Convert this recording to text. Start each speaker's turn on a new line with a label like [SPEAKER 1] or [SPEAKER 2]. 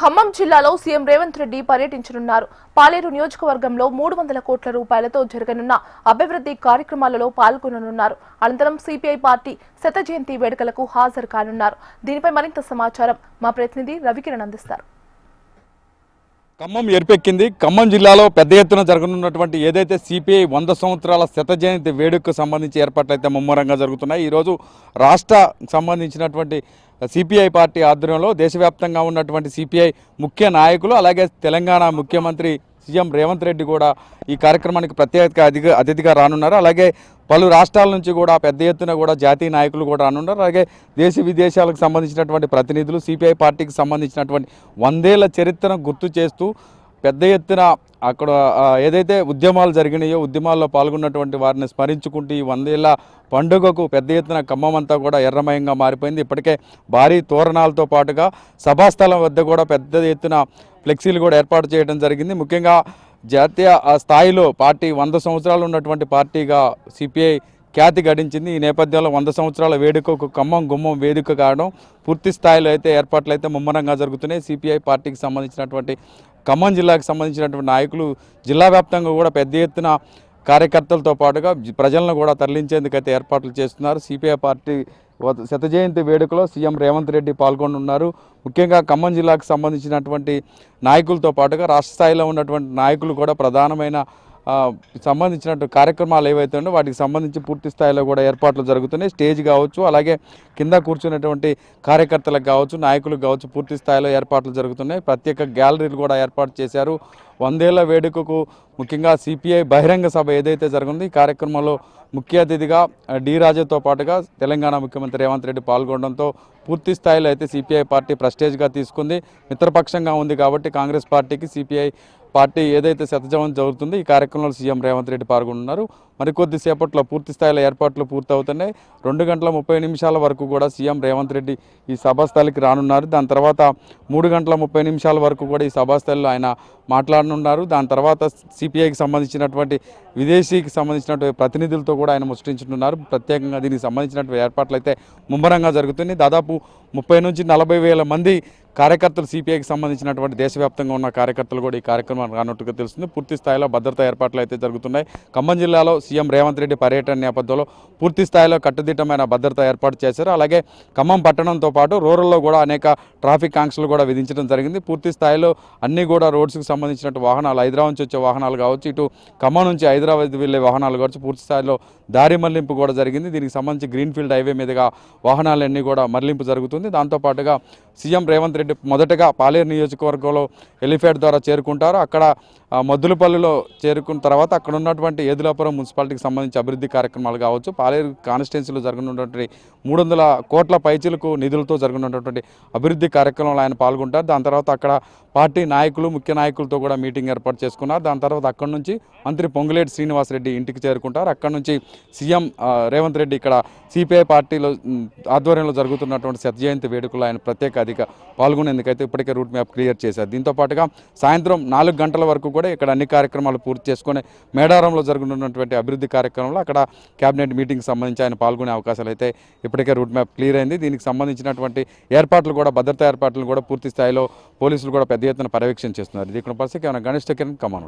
[SPEAKER 1] ఖమ్మం జిల్లాలో సీఎం రేవంత్ రెడ్డి పర్యటించనున్నారు. పాలేరు నియోజకవర్గంలో 300 కోట్ల రూపాయలతో జరగనున్న అభివృద్ధి కార్యక్రమాలలో పాల్గొననున్నారు. అనంతరం సిపిఐ పార్టీ శత జయంతి వేడుకలకు హాజరు కానున్నారు. దీనిపై మరింత సమాచారం మా ప్రతినిధి రవికిరణ్ అందిస్తారు.
[SPEAKER 2] ఖమ్మం ఎరిపెక్కింది. ఖమ్మం జిల్లాలో పెద్ద ఎత్తున జరగనున్నటువంటి ఏదైతే సిపిఐ 100 సంవత్సరాల శత జయంతి వేడుకకు సంబంధించి ఏర్పాట్లు అయితే ముమ్మరంగా జరుగుతున్నాయి. ఈరోజు రాష్ట్ర సంబంధించినటువంటి సిపిఐ పార్టీ ఆధ్వర్యంలో దేశవ్యాప్తంగా ఉన్నటువంటి సిపిఐ ముఖ్య నాయకులు అలాగే తెలంగాణ ముఖ్యమంత్రి సీఎం రేవంత్ రెడ్డి కూడా ఈ కార్యక్రమానికి ప్రత్యేక అతిథిగా రానున్నారు. అలాగే పలు రాష్ట్రాల నుంచి కూడా పెద్ద ఎత్తున కూడా జాతీయ నాయకులు కూడా రానున్నారు. అలాగే దేశ విదేశాలకు సంబంధించినటువంటి ప్రతినిధులు సిపిఐ పార్టీకి సంబంధించినటువంటి 100 ఏళ్ల చరిత్రను గుర్తు చేస్తూ పెద్ద ఎత్తున అక్కడ ఏదైతే ఉద్యమాలు జరిగినాయో ఉద్యమాల్లో పాల్గొన్నటువంటి వారిని స్మరించుకుంటూ ఈ 100 ఏళ్ల పండుగకు పెద్ద ఎత్తున ఖమ్మం అంతా కూడా ఎర్రమయంగా మారిపోయింది. ఇప్పటికే భారీ తోరణాలతో పాటుగా సభాస్థలం వద్ద కూడా పెద్ద ఎత్తున ఫ్లెక్సీలు కూడా ఏర్పాటు చేయడం జరిగింది. ముఖ్యంగా జాతీయ స్థాయిలో పార్టీ 100 సంవత్సరాలు ఉన్నటువంటి పార్టీగా సిపిఐ ఖ్యాతి గడించింది. ఈ నేపథ్యంలో 100 సంవత్సరాల వేడుకకు ఖమ్మం గుమ్మం వేదిక కావడం పూర్తి స్థాయిలో అయితే ఏర్పాట్లు అయితే ముమ్మరంగా జరుగుతున్నాయి. సిపిఐ పార్టీకి సంబంధించినటువంటి ఖమ్మం జిల్లాకు సంబంధించినటువంటి నాయకులు జిల్లా వ్యాప్తంగా కూడా పెద్ద ఎత్తున కార్యకర్తలతో పాటుగా ప్రజలను కూడా తరలించేందుకైతే ఏర్పాట్లు చేస్తున్నారు. సిపిఐ పార్టీ శత జయంతి వేడుకలో సీఎం రేవంత్ రెడ్డి పాల్గొనున్నారు. ముఖ్యంగా ఖమ్మం జిల్లాకు సంబంధించినటువంటి నాయకులతో పాటుగా రాష్ట్ర స్థాయిలో ఉన్నటువంటి నాయకులు కూడా ప్రధానమైన సంబంధించినటువంటి కార్యక్రమాలు ఏవైతే ఉన్నాయో వాటికి సంబంధించి పూర్తి స్థాయిలో కూడా ఏర్పాట్లు జరుగుతున్నాయి. స్టేజ్ కావచ్చు, అలాగే కింద కూర్చున్నటువంటి కార్యకర్తలకు కావచ్చు, నాయకులకు కావచ్చు పూర్తి స్థాయిలో ఏర్పాట్లు జరుగుతున్నాయి. ప్రత్యేక గ్యాలరీలు కూడా ఏర్పాటు చేశారు. 100 ఏళ్ల వేడుకకు ముఖ్యంగా సిపిఐ బహిరంగ సభ ఏదైతే జరుగుందో ఈ కార్యక్రమంలో ముఖ్య అతిథిగా డి రాజాతో పాటుగా తెలంగాణ ముఖ్యమంత్రి రేవంత్ రెడ్డి పాల్గొనడంతో పూర్తి స్థాయిలో అయితే సిపిఐ పార్టీ ప్రెస్టేజ్గా తీసుకుంది. మిత్రపక్షంగా ఉంది కాబట్టి కాంగ్రెస్ పార్టీకి సిపిఐ పార్టీ ఏదైతే శతజయం జరుగుతుందో ఈ కార్యక్రమంలో సీఎం రేవంత్ రెడ్డి పాల్గొన్నారు. మరికొద్దిసేపట్లో పూర్తి స్థాయిలో ఏర్పాట్లు పూర్తవుతున్నాయి. 2 గంటల 30 నిమిషాల వరకు కూడా సీఎం రేవంత్ రెడ్డి ఈ సభాస్థలికి రానున్నారు. దాని తర్వాత 3 గంటల 30 నిమిషాల వరకు కూడా ఈ సభాస్థలిలో ఆయన మాట్లాడనున్నారు. దాని తర్వాత సిపిఐకి సంబంధించినటువంటి విదేశీకి సంబంధించినటువంటి ప్రతినిధులతో కూడా ఆయన ముచ్చటించుతున్నారు. ప్రత్యేకంగా దీనికి సంబంధించినటువంటి ఏర్పాట్లు అయితే ముమ్మరంగా జరుగుతుంది. దాదాపు 30 నుంచి 40 వేల మంది కార్యకర్తలు సిపిఐకి సంబంధించినటువంటి దేశవ్యాప్తంగా ఉన్న కార్యకర్తలు కూడా ఈ కార్యక్రమం రానున్నట్టుగా తెలుస్తుంది. పూర్తి స్థాయిలో భద్రతా ఏర్పాట్లు అయితే జరుగుతున్నాయి. ఖమ్మం జిల్లాలో సీఎం రేవంత్ రెడ్డి పర్యటన నేపథ్యంలో పూర్తి స్థాయిలో కట్టుదిట్టమైన భద్రత ఏర్పాటు చేశారు. అలాగే ఖమ్మం పట్టణంతో పాటు రూరల్లో కూడా అనేక ట్రాఫిక్ ఆంక్షలు కూడా విధించడం జరిగింది. పూర్తి స్థాయిలో అన్ని కూడా రోడ్స్కి సంబంధించినట్టు వాహనాలు, హైదరాబాద్ నుంచి వచ్చే వాహనాలు కావచ్చు, ఇటు ఖమ్మం నుంచి హైదరాబాద్ వెళ్ళే వాహనాలు కావచ్చు పూర్తి స్థాయిలో దారి మళ్లింపు కూడా జరిగింది. దీనికి సంబంధించి గ్రీన్ఫీల్డ్ హైవే మీదుగా వాహనాలన్నీ కూడా మళ్లింపు జరుగుతుంది. దాంతోపాటుగా సీఎం రేవంత్ రెడ్డి మొదటగా పాలేరు నియోజకవర్గంలో హెలిప్యాడ్ ద్వారా చేరుకుంటారు. అక్కడ మద్దులపల్లిలో చేరుకున్న తర్వాత అక్కడ ఉన్నటువంటి ఏదులాపురం మున్సిపాలిటీకి సంబంధించి అభివృద్ధి కార్యక్రమాలు కావచ్చు, పాలేరు కాన్స్టిట్యున్సీలో జరగనున్నటువంటి 300 కోట్ల పైచిలకు నిధులతో జరగనున్నటువంటి అభివృద్ధి కార్యక్రమంలో ఆయన పాల్గొంటారు. దాని తర్వాత అక్కడ పార్టీ నాయకులు, ముఖ్య నాయకులతో కూడా మీటింగ్ ఏర్పాటు చేసుకున్నారు. దాని తర్వాత అక్కడి నుంచి మంత్రి పొంగులేటి శ్రీనివాసరెడ్డి ఇంటికి చేరుకుంటారు. అక్కడి నుంచి సీఎం రేవంత్ రెడ్డి ఇక్కడ సిపిఐ పార్టీలో ఆధ్వర్యంలో జరుగుతున్నటువంటి శత జయంతి వేడుకలో ఆయన ప్రత్యేక అధిక పాల్గొనేందుకైతే ఇప్పటికే రూట్ మ్యాప్ క్లియర్ చేశారు. దీంతో పాటుగా సాయంత్రం 4 గంటల వరకు కూడా ఇక్కడ అన్ని కార్యక్రమాలు పూర్తి చేసుకుని మేడారంలో జరుగుతున్నటువంటి అభివృద్ధి కార్యక్రమంలో అక్కడ కేబినెట్ మీటింగ్కి సంబంధించి ఆయన పాల్గొనే అవకాశాలు అయితే ఇప్పటికే రూట్ మ్యాప్ క్లియర్ అయింది. దీనికి సంబంధించినటువంటి ఏర్పాట్లు కూడా భద్రతా ఏర్పాట్లు కూడా పూర్తి స్థాయిలో పోలీసులు కూడా పెద్ద ఎత్తున పర్యవేక్షణ చేస్తున్నారు. ఇది ఇక్కడ పరిస్థితి గణేష్ కిరణ్ ఖమ్మం.